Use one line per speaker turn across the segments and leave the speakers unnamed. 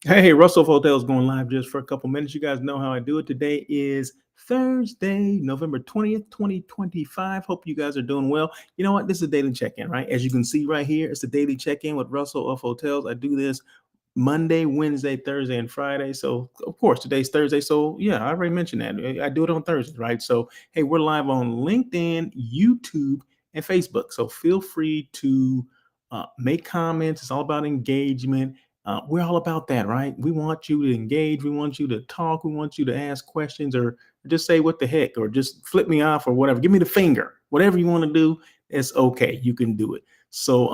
Hey, Russell Hotel's going live just for a couple minutes. You guys know how I do it. Today is Thursday, November 20th, 2025. Hope you guys are doing well. You know what? This is a daily check-in, right? As you can see right here, it's a daily check-in with Russell of Hotels. I do this Monday, Wednesday, Thursday, and Friday. So, of course, today's Thursday. So, yeah, I already mentioned that. I do it on Thursdays, right? So, hey, we're live on LinkedIn, YouTube, and Facebook. So, feel free to make comments. It's all about engagement. We're all about that, right? We want you to engage. We want you to talk. We want you to ask questions or just say what the heck or just flip me off or whatever. Give me the finger. Whatever you want to do, it's okay. You can do it. So,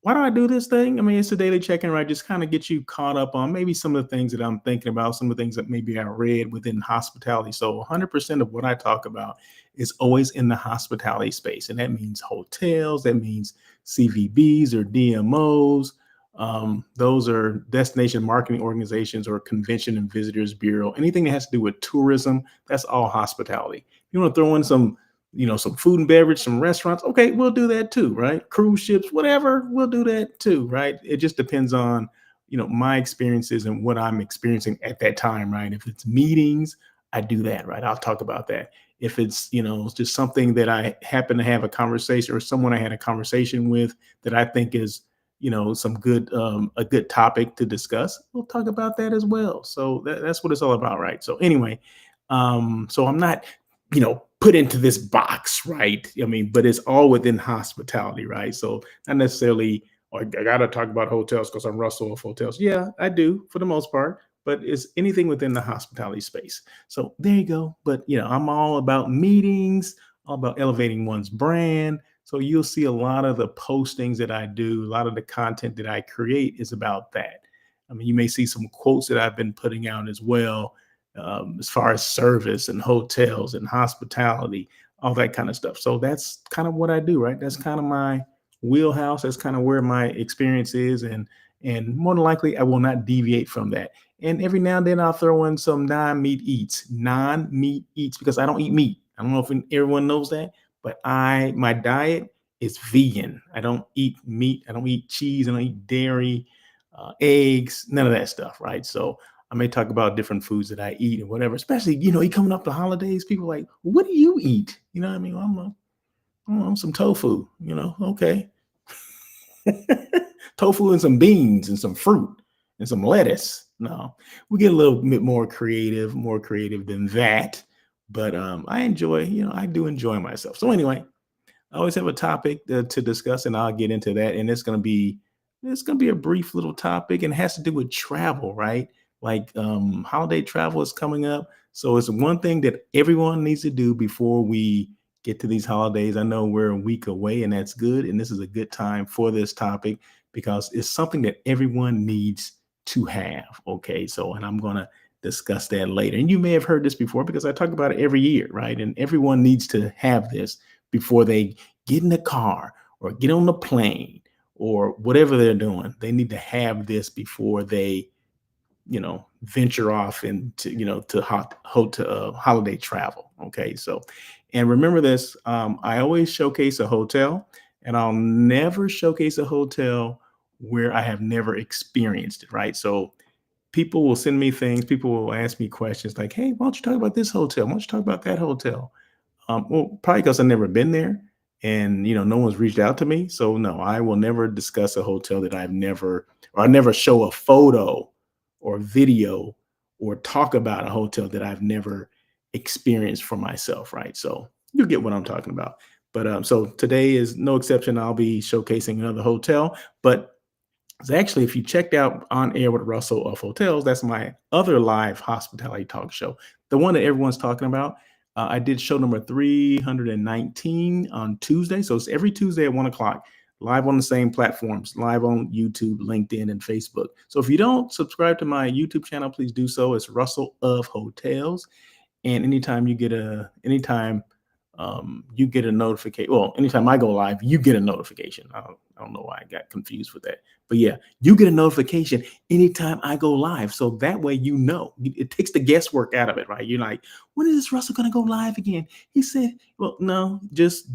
why do I do this thing? I mean, it's a daily check-in, right? Just kind of get you caught up on maybe some of the things that I'm thinking about, some of the things that maybe I read within hospitality. So 100% of what I talk about is always in the hospitality space. And that means hotels, that means CVBs or DMOs. Those are destination marketing organizations or convention and visitors bureau. Anything that has to do with tourism, that's all hospitality. You want to throw in some food and beverage, some restaurants. Okay, we'll do that too, right? Cruise ships, whatever, we'll do that too, right? It just depends on, my experiences and what I'm experiencing at that time, right? If it's meetings, I do that, right? I'll talk about that. If it's, it's just something that I happen to have a conversation or someone I had a conversation with that I think is, some good, a good topic to discuss, we'll talk about that as well. So that's what it's all about, right? So anyway, so I'm not put into this box, right? I mean, but it's all within hospitality, right? So not necessarily, oh, I got to talk about hotels because I'm Russell of Hotels. Yeah, I do for the most part, but it's anything within the hospitality space. So there you go. But I'm all about meetings, all about elevating one's brand. So you'll see a lot of the postings that I do, a lot of the content that I create is about that. I mean, you may see some quotes that I've been putting out as well, as far as service and hotels and hospitality, all that kind of stuff. So that's kind of what I do, right? That's kind of my wheelhouse. That's kind of where my experience is, and more than likely, I will not deviate from that. And every now and then, I'll throw in some non-meat eats because I don't eat meat. I don't know if everyone knows that, but my diet is vegan. I don't eat meat. I don't eat cheese. I don't eat dairy, eggs, none of that stuff, right? So I may talk about different foods that I eat and whatever, especially, you coming up to holidays, people are like, what do you eat? You know what I mean? Well, I'm some tofu, okay. Tofu and some beans and some fruit and some lettuce. No, we get a little bit more creative than that. But I enjoy, I do enjoy myself. So anyway, I always have a topic to discuss, and I'll get into that. And it's gonna be a brief little topic, and it has to do with travel, right? Like holiday travel is coming up, so it's one thing that everyone needs to do before we get to these holidays. I know we're a week away, and that's good. And this is a good time for this topic because it's something that everyone needs to have. Okay, so and I'm gonna discuss that later. And you may have heard this before because I talk about it every year, right? And everyone needs to have this before they get in the car or get on the plane or whatever they're doing. They need to have this before they, venture off into, to holiday travel. Okay. So, and remember this, I always showcase a hotel, and I'll never showcase a hotel where I have never experienced it. Right. So people will send me things. People will ask me questions like, hey, why don't you talk about this hotel? Why don't you talk about that hotel? Well, probably because I've never been there, and no one's reached out to me. So no, I will never discuss a hotel that I never show a photo or video or talk about a hotel that I've never experienced for myself, right? So you get what I'm talking about. But so today is no exception. I'll be showcasing another hotel, but it's actually, if you checked out On Air with Russell of Hotels, that's my other live hospitality talk show, the one that everyone's talking about. I did show number 319 on Tuesday. So it's every Tuesday at 1 o'clock, live on the same platforms, live on YouTube, LinkedIn, and Facebook. So if you don't subscribe to my YouTube channel, please do so. It's Russell of Hotels. And anytime you get a notification. Well, anytime I go live, you get a notification. I don't know why I got confused with that. But yeah, you get a notification anytime I go live. So that way, it takes the guesswork out of it, right? You're like, when is this Russell going to go live again? He said, well, no, just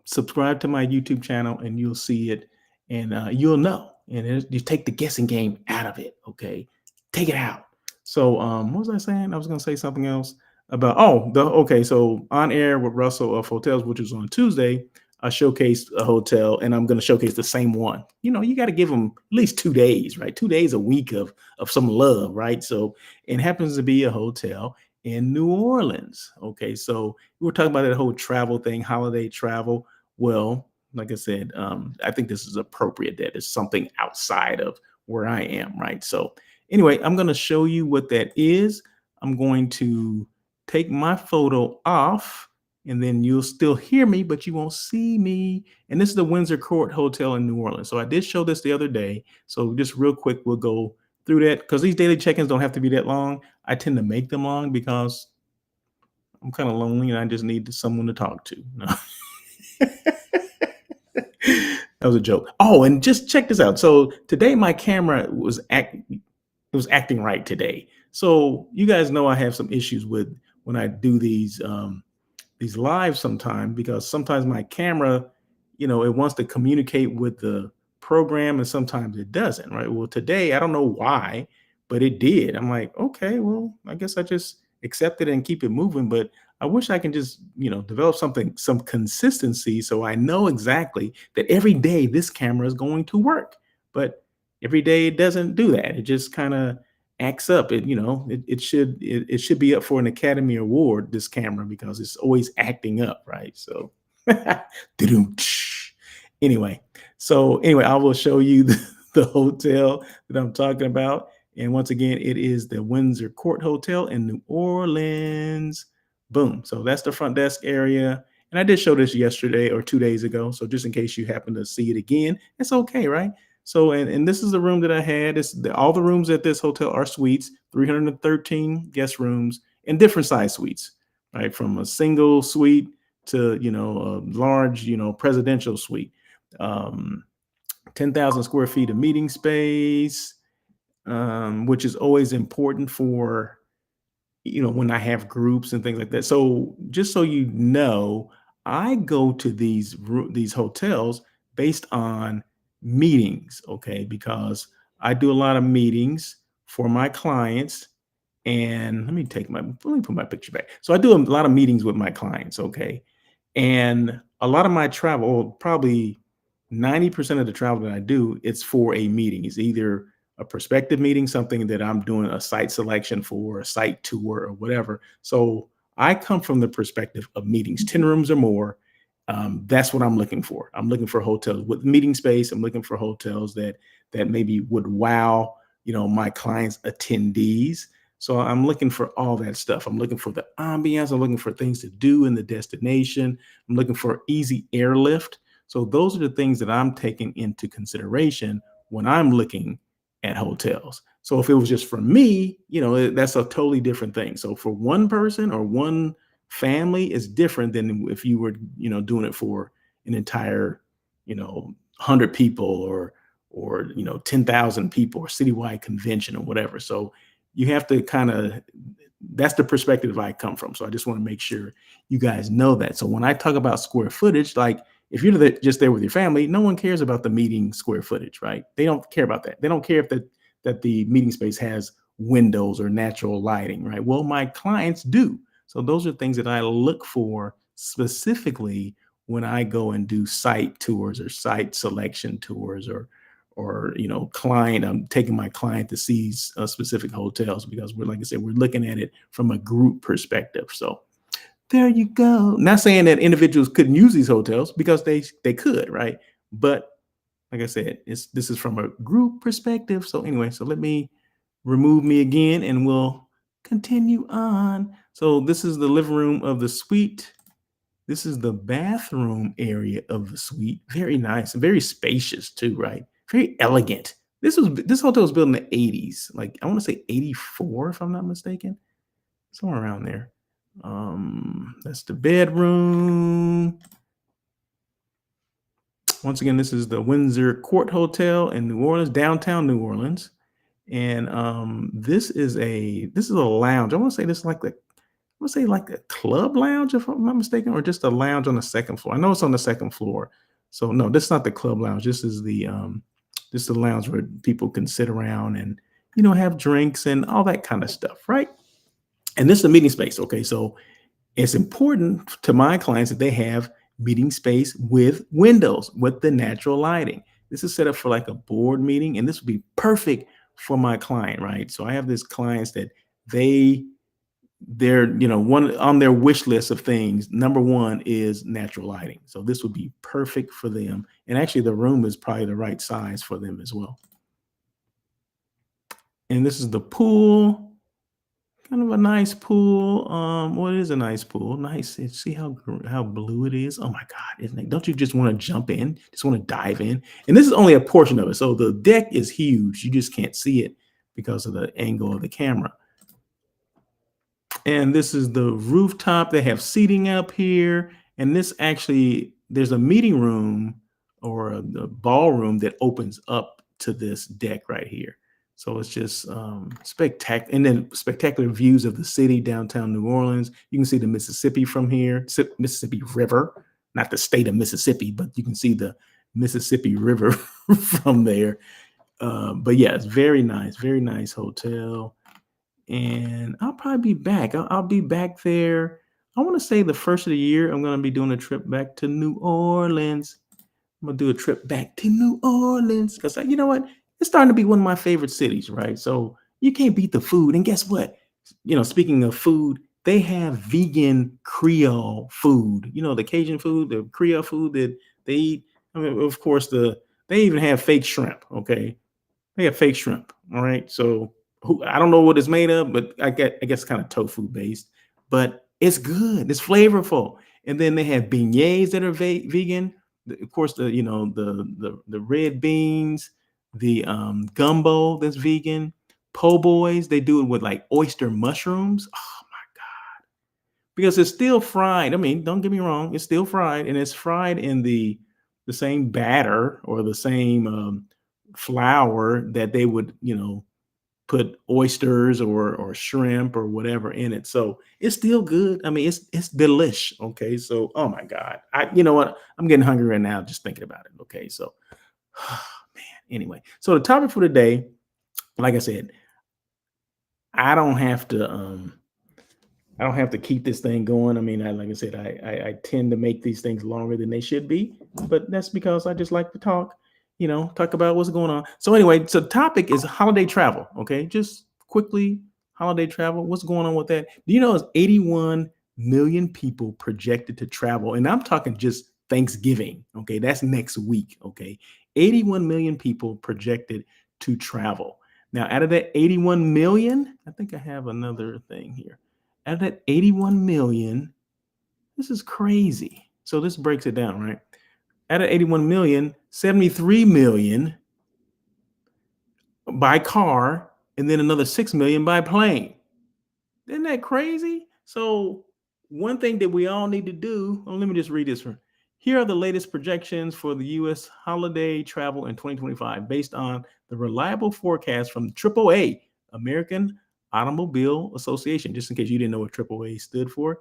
subscribe to my YouTube channel and you'll see it, and you'll know. and you take the guessing game out of it. Okay, take it out. So what was I saying? I was going to say something else about okay. So on air with Russell of Hotels, which was on Tuesday, I showcased a hotel, and I'm going to showcase the same one. You got to give them at least 2 days, right? 2 days a week of some love, right? So it happens to be a hotel in New Orleans. Okay, so we were talking about that whole travel thing, holiday travel. Well, like I said, I think this is appropriate that it's something outside of where I am, right? So anyway, I'm going to show you what that is. I'm going to take my photo off, and then you'll still hear me, but you won't see me. And this is the Windsor Court Hotel in New Orleans. So I did show this the other day. So just real quick, we'll go through that because these daily check-ins don't have to be that long. I tend to make them long because I'm kind of lonely and I just need someone to talk to. No. That was a joke. Oh, and just check this out. So today my camera was acting right today. So you guys know I have some issues with when I do these live sometimes, because sometimes my camera, it wants to communicate with the program and sometimes it doesn't, right? Well, today, I don't know why, but it did. I'm like, okay, well, I guess I just accept it and keep it moving. But I wish I can just, develop some consistency so I know exactly that every day this camera is going to work. But every day it doesn't do that. It just kind of acts up. It should be up for an Academy Award, this camera, because it's always acting up, right? So anyway, I will show you the hotel that I'm talking about. And once again, it is the Windsor Court Hotel in New Orleans. Boom. So that's the front desk area. And I did show this yesterday or 2 days ago. So just in case you happen to see it again, it's okay, right? So, and this is the room that I had. All the rooms at this hotel are suites, 313 guest rooms and different size suites, right? From a single suite to, a large, presidential suite. 10,000 square feet of meeting space, which is always important for, when I have groups and things like that. So just so you know, I go to these hotels based on meetings, okay? Because I do a lot of meetings for my clients. And let me put my picture back. So I do a lot of meetings with my clients, okay? And a lot of my travel, probably 90% of the travel that I do, it's for a meeting. It's either a prospective meeting, something that I'm doing a site selection for, a site tour or whatever. So I come from the perspective of meetings, 10 rooms or more. That's what I'm looking for. I'm looking for hotels with meeting space. I'm looking for hotels that maybe would wow, my clients' attendees. So I'm looking for all that stuff. I'm looking for the ambiance. I'm looking for things to do in the destination. I'm looking for easy airlift. So those are the things that I'm taking into consideration when I'm looking at hotels. So if it was just for me, that's a totally different thing. So for one person or one family, it's different than if you were, doing it for an entire, 100 people or 10,000 people or citywide convention or whatever. So you have to that's the perspective I come from. So I just want to make sure you guys know that. So when I talk about square footage, like if you're just there with your family, no one cares about the meeting square footage, right? They don't care about that. They don't care if that the meeting space has windows or natural lighting, right? Well, my clients do. So those are things that I look for specifically when I go and do site tours or site selection tours or I'm taking my client to see specific hotels, because like I said, we're looking at it from a group perspective. So there you go. Not saying that individuals couldn't use these hotels, because they could, right? But like I said, this is from a group perspective. So anyway, so let me remove me again and we'll continue on. So this is the living room of the suite. This is the bathroom area of the suite. Very nice and very spacious too, right? Very elegant. This hotel was built in the 80s. Like I want to say 84, if I'm not mistaken. Somewhere around there. That's the bedroom. Once again, this is the Windsor Court Hotel in New Orleans, downtown New Orleans. And this is a lounge. I want to say this is like a club lounge, if I'm not mistaken, or just a lounge on the second floor. I know it's on the second floor. So no, this is not the club lounge. This is the This is a lounge where people can sit around and have drinks and all that kind of stuff, right? And this is a meeting space. Okay, so it's important to my clients that they have meeting space with windows with the natural lighting. This is set up for like a board meeting, and this would be perfect for my client, right? So I have these clients that they they're one on their wish list of things. Number one is natural lighting. So this would be perfect for them. And actually the room is probably the right size for them as well. And this is the pool. Kind of a nice pool. Well, it is a nice pool. Nice. And see how blue it is. Oh my God, isn't it? Don't you just want to jump in? Just want to dive in? And this is only a portion of it. So the deck is huge. You just can't see it because of the angle of the camera. And this is the rooftop. They have seating up here. And this actually, there's a meeting room or a ballroom that opens up to this deck right here. So it's just spectacular. And then spectacular views of the city, downtown New Orleans. You can see the Mississippi from here, Mississippi River, not the state of Mississippi, but you can see the Mississippi River from there. But yeah, it's very nice hotel. And I'll probably be back. I'll be back there. I want to say the first of the year, I'm going to be doing a trip back to New Orleans. I'm going to do a trip back to New Orleans because you know what? It's starting to be one of my favorite cities, right? So you can't beat the food. And guess what? Speaking of food, they have vegan Creole food. The Cajun food, the Creole food that they eat. I mean, of course, they even have fake shrimp. Okay, they have fake shrimp. All right, so I don't know what it's made of, but I guess kind of tofu based, but it's good. It's flavorful. And then they have beignets that are vegan. Of course, the red beans, the gumbo that's vegan, po' boys. They do it with like oyster mushrooms. Oh my God, because it's still fried. I mean, don't get me wrong, it's still fried, and it's fried in the same batter or the same flour that they would put oysters or shrimp or whatever in it. So it's still good. I mean, it's delish. Okay. So, oh my God. You know what? I'm getting hungry right now just thinking about it. Okay. So, man, anyway. So the topic for today, like I said, I don't have to keep this thing going. I mean, like I said, I tend to make these things longer than they should be, but that's because I just like to talk about what's going on. So anyway, so the topic is holiday travel. Okay, just quickly, holiday travel. What's going on with that? Do you know it's 81 million people projected to travel, and I'm talking just Thanksgiving. Okay, that's next week. Okay, 81 million people projected to travel. Now, out of that 81 million, I think I have another thing here. Out of that 81 million, this is crazy. So this breaks it down, right? Out of 81 million, 73 million by car, and then another 6 million by plane. Isn't that crazy? So one thing that we all need to do, let me just read this one. Here are the latest projections for the U.S. holiday travel in 2025 based on the reliable forecast from AAA, American Automobile Association. Just in case you didn't know what AAA stood for,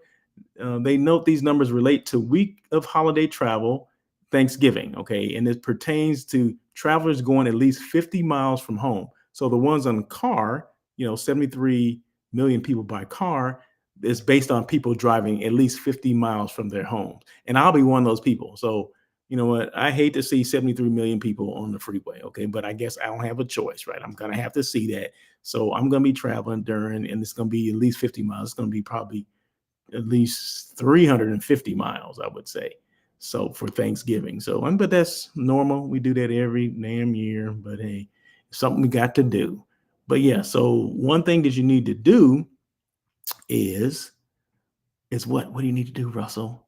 they note these numbers relate to week of holiday travel, Thanksgiving, okay? And it pertains to travelers going at least 50 miles from home. So the ones on car, 73 million people by car, is based on people driving at least 50 miles from their homes. And I'll be one of those people. So, you know what? I hate to see 73 million people on the freeway, okay? But I guess I don't have a choice, right? I'm going to have to see that. So I'm going to be traveling and it's going to be at least 50 miles. It's going to be probably at least 350 miles, I would say. So for Thanksgiving. So, but that's normal. We do that every damn year, but hey, something we got to do. But yeah, so one thing that you need to do is what? What do you need to do, Russell?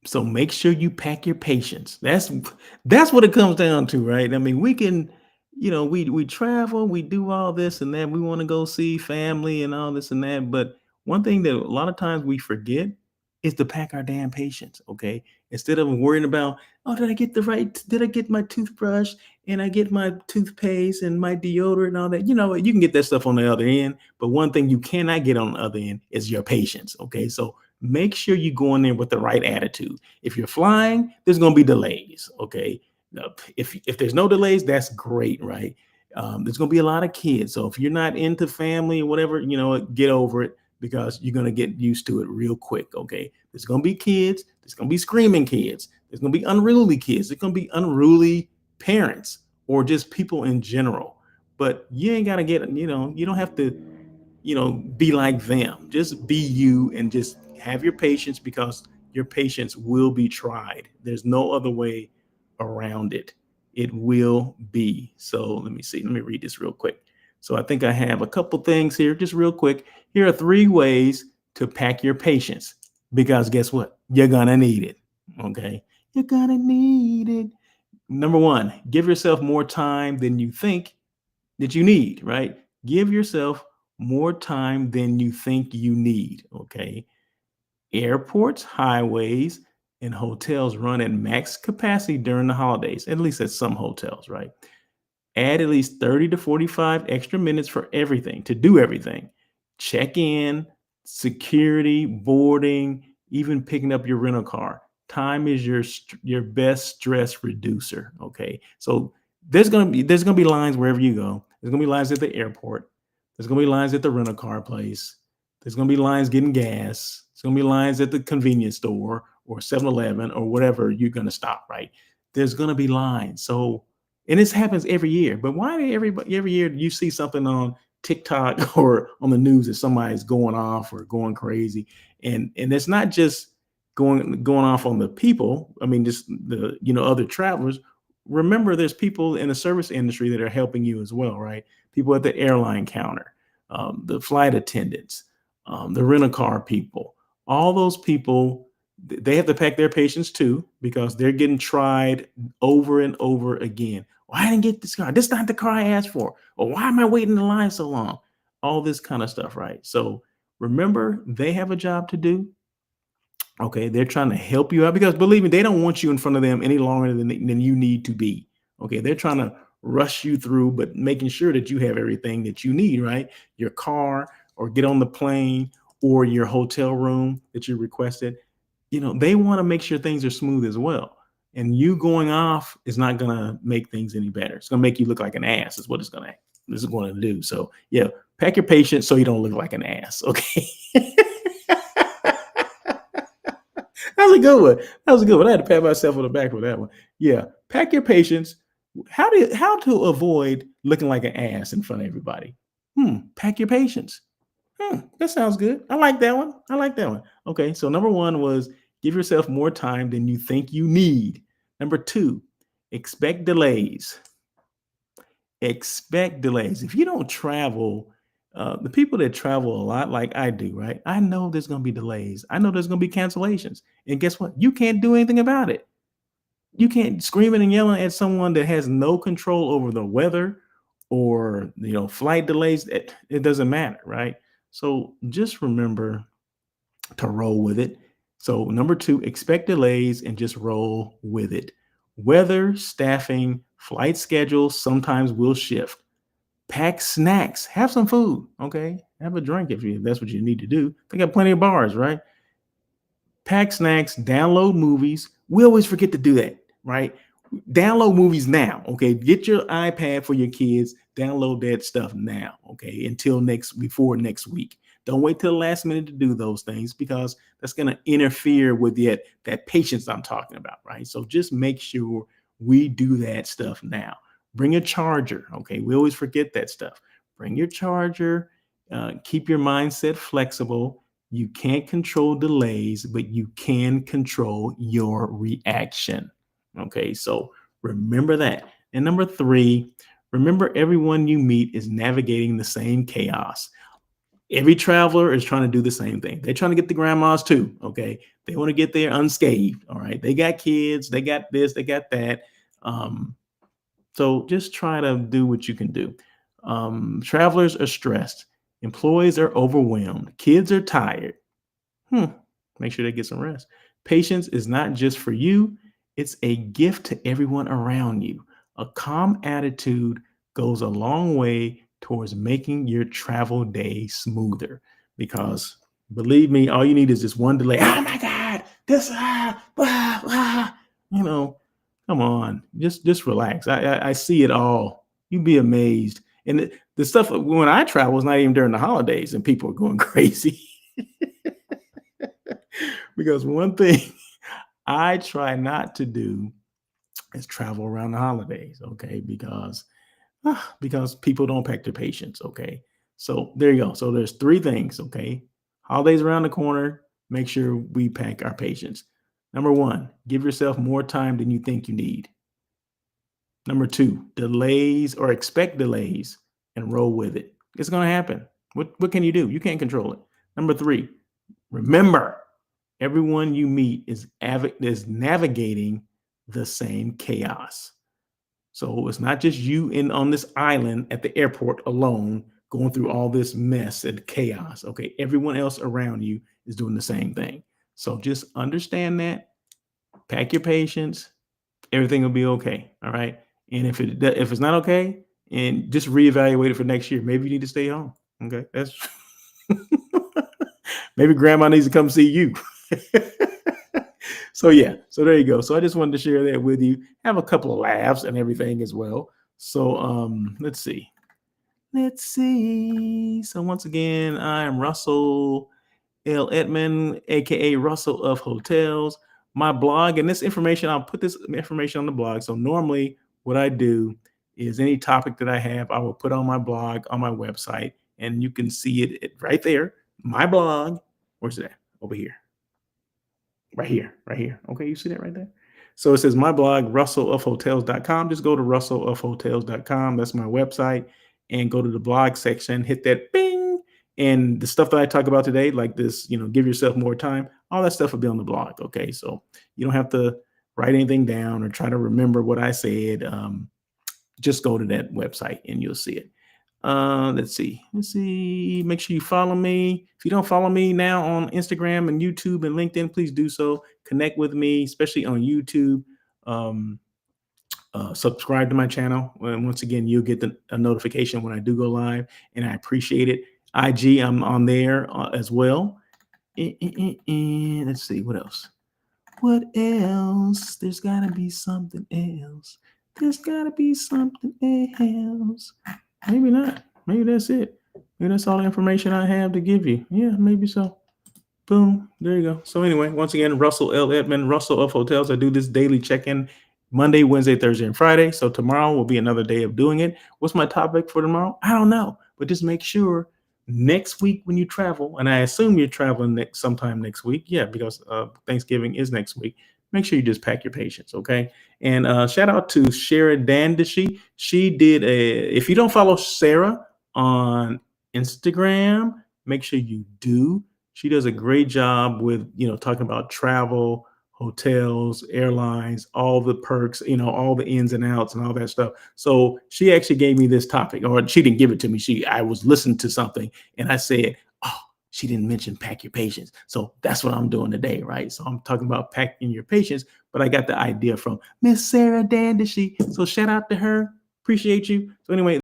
So make sure you pack your patience. That's what it comes down to, right? I mean, we can, we travel, we do all this and that. We want to go see family and all this and that. But one thing that a lot of times we forget is to pack our damn patience. Okay. Instead of worrying about, oh, did I get my toothbrush and I get my toothpaste and my deodorant and all that? You can get that stuff on the other end. But one thing you cannot get on the other end is your patience. Okay. So make sure you go in there with the right attitude. If you're flying, there's going to be delays. Okay. If there's no delays, that's great, right? There's going to be a lot of kids. So if you're not into family or whatever, get over it because you're going to get used to it real quick. Okay. There's going to be kids. There's going to be screaming kids. There's going to be unruly kids. There's going to be unruly parents or just people in general. But you ain't got to you don't have to be like them. Just be you and just have your patience because your patience will be tried. There's no other way around it. It will be. So let me see. Let me read this real quick. So I think I have a couple things here, just real quick. Here are 3 ways to pack your patience because guess what? You're going to need it. Okay. You're going to need it. Number 1, give yourself more time than you think that you need, right? Give yourself more time than you think you need. Okay. Airports, highways, and hotels run at max capacity during the holidays, at least at some hotels, right? Add at least 30 to 45 extra minutes for everything to do everything. Check in, security, boarding, even picking up your rental car. Time is your best stress reducer. Okay. So there's gonna be lines wherever you go. There's gonna be lines at the airport. There's gonna be lines at the rental car place. There's gonna be lines getting gas. There's gonna be lines at the convenience store or 7-Eleven or whatever you're gonna stop, right? There's gonna be lines. So and this happens every year. But why every year you see something on TikTok or on the news that somebody's going off or going crazy? And it's not just going off on the people. I mean, just the other travelers. Remember, there's people in the service industry that are helping you as well, right? People at the airline counter, the flight attendants, the rental car people, all those people. They have to pack their patience too because they're getting tried over and over again. Well, I didn't get this car. This is not the car I asked for. Or why am I waiting in line so long? All this kind of stuff, right? So remember, they have a job to do. Okay, they're trying to help you out because believe me, they don't want you in front of them any longer than you need to be. Okay, they're trying to rush you through, but making sure that you have everything that you need, right? Your car, or get on the plane, or your hotel room that you requested. They want to make sure things are smooth as well. And you going off is not going to make things any better. It's going to make you look like an ass. Is what this is going to do. So yeah, pack your patience so you don't look like an ass. Okay. That was a good one. That was a good one. I had to pat myself on the back for that one. Yeah, pack your patience. How to avoid looking like an ass in front of everybody? Pack your patience. That sounds good. I like that one. I like that one. Okay, so number 1 was give yourself more time than you think you need. Number 2, expect delays. Expect delays. If you don't travel, the people that travel a lot, like I do, right? I know there's going to be delays. I know there's going to be cancellations. And guess what? You can't do anything about it. You can't screaming and yelling at someone that has no control over the weather or flight delays. It doesn't matter, right? So just remember to roll with it. So number 2, expect delays and just roll with it. Weather, staffing, flight schedules sometimes will shift. Pack snacks, have some food, okay? Have a drink if that's what you need to do. They got plenty of bars, right? Pack snacks, download movies. We always forget to do that, right? Download movies now, okay? Get your iPad for your kids. Download that stuff now, okay? Before next week. Don't wait till the last minute to do those things because that's going to interfere with that patience I'm talking about, right? So just make sure we do that stuff now. Bring a charger, okay? We always forget that stuff. Bring your charger. Keep your mindset flexible. You can't control delays, but you can control your reaction. Okay, so remember that. And number 3, remember everyone you meet is navigating the same chaos. Every traveler is trying to do the same thing. They're trying to get the grandmas too. Okay, they want to get there unscathed. All right, they got kids, they got this, they got that. So just try to do what you can do. Travelers are stressed. Employees are overwhelmed. Kids are tired. Make sure they get some rest. Patience is not just for you, it's a gift to everyone around you. A calm attitude goes a long way towards making your travel day smoother because Believe me, all you need is just one delay. Oh my God, this you know, come on, just relax. I see it all. You'd be amazed. And the stuff when I travel is not even during the holidays, and people are going crazy. Because one thing I try not to do is travel around the holidays, okay? Because people don't pack their patience, okay? So there you go. So there's three things, okay? Holidays around the corner, make sure we pack our patience. Number one, give yourself more time than you think you need. Number two, delays or expect delays and roll with it. It's going to happen. What can you do? You can't control it. Number three, remember everyone you meet is navigating the same chaos. So it's not just you in on this island at the airport alone going through all this mess and chaos. Okay, everyone else around you is doing the same thing. So just understand that, pack your patience, everything will be okay. All right. And if it's not okay, and just reevaluate it for next year. Maybe you need to stay home. Okay. That's maybe grandma needs to come see you. So yeah, so there you go. So I just wanted to share that with you. Have a couple of laughs and everything as well. So let's see. Let's see. So once again, I am Russell L. Edmond, aka Russell of Hotels. My blog and this information, I'll put this information on the blog. So normally what I do is any topic that I have, I will put on my blog on my website, and you can see it right there. My blog. Where's that? Over here. Right here, right here. Okay, you see that right there? So it says my blog, russellofhotels.com. Just go to russellofhotels.com. That's my website. And go to the blog section, hit that bing. And the stuff that I talk about today, like this, give yourself more time, all that stuff will be on the blog. Okay. So you don't have to write anything down or try to remember what I said. Just go to that website and you'll see it. Let's see. Make sure you follow me. If you don't follow me now on Instagram and YouTube and LinkedIn, please do so. Connect with me, especially on YouTube. Subscribe to my channel. And once again, you'll get a notification when I do go live, and I appreciate it. IG, I'm on there as well. Let's see, what else? What else? There's got to be something else. There's got to be something else. Maybe not. Maybe that's it. Maybe that's all the information I have to give you. Yeah, maybe so. Boom. There you go. So anyway, once again, Russell L. Edmond, Russell of Hotels. I do this daily check-in Monday, Wednesday, Thursday, and Friday. So tomorrow will be another day of doing it. What's my topic for tomorrow? I don't know. But just make sure next week when you travel, and I assume you're traveling sometime next week. Yeah, because Thanksgiving is next week. Make sure you just pack your patience, okay? And shout out to Shara Dandishi. She did if you don't follow Sarah on Instagram, make sure you do. She does a great job with, talking about travel, hotels, airlines, all the perks, all the ins and outs and all that stuff. So she actually gave me this topic, or she didn't give it to me. I was listening to something and I said, oh, she didn't mention pack your patience. So that's what I'm doing today, right? So I'm talking about packing your patience, but I got the idea from Miss Sarah Dandishi. So shout out to her. Appreciate you. So anyway,